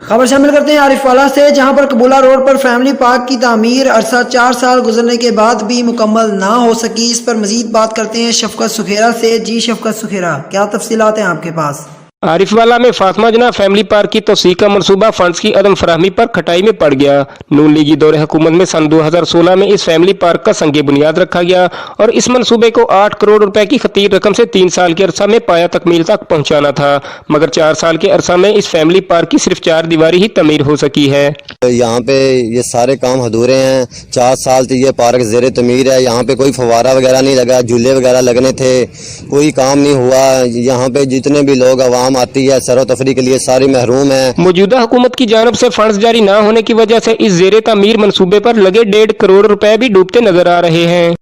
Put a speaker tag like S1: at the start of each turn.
S1: खबर शामिल करते हैं आरिफवाला से, जहां पर कबूला रोड पर फैमिली पार्क की तामीर अरसा 4 साल गुजरने के बाद भी मुकम्मल ना हो सकी। इस पर मजीद बात करते हैं शफकत सुखेरा से। जी शफकत सुखेरा, क्या तफसीलात हैं आपके पास?
S2: आरिफवाला में फातिमा जना फैमिली पार्क की तोसी का मनसूबा फंड्स की अदम फराहमी पर खटाई में पड़ गया। नून लीगी दौरे हुकूमत में सन 2016 में इस फैमिली पार्क का संगे बुनियाद रखा गया और इस मनसूबे को 8 करोड़ रुपए की खतीर रकम से 3 साल के अरसा में पाया तकमील तक पहुंचाना था, मगर 4 साल के अरसा में इस फैमिली पार्क की सिर्फ 4 दीवारी ही तमीर हो सकी है।
S3: यहाँ पे ये सारे काम अधूरे हैं। 4 साल से ये पार्क ज़ेरे तमीर है। यहाँ पे कोई फवारा वगैरह नहीं लगा, झूले वगैरह लगने थे, कोई काम नहीं हुआ। यहाँ पे जितने भी लोग आवाम आती है सैरो तफरी के लिए सारी महरूम है।
S2: मौजूदा हुकूमत की जानब से फंड्स जारी न होने की वजह से इस ज़ेरे तामीर मनसूबे पर लगे 1.5 करोड़ रुपए भी डूबते नजर आ रहे हैं।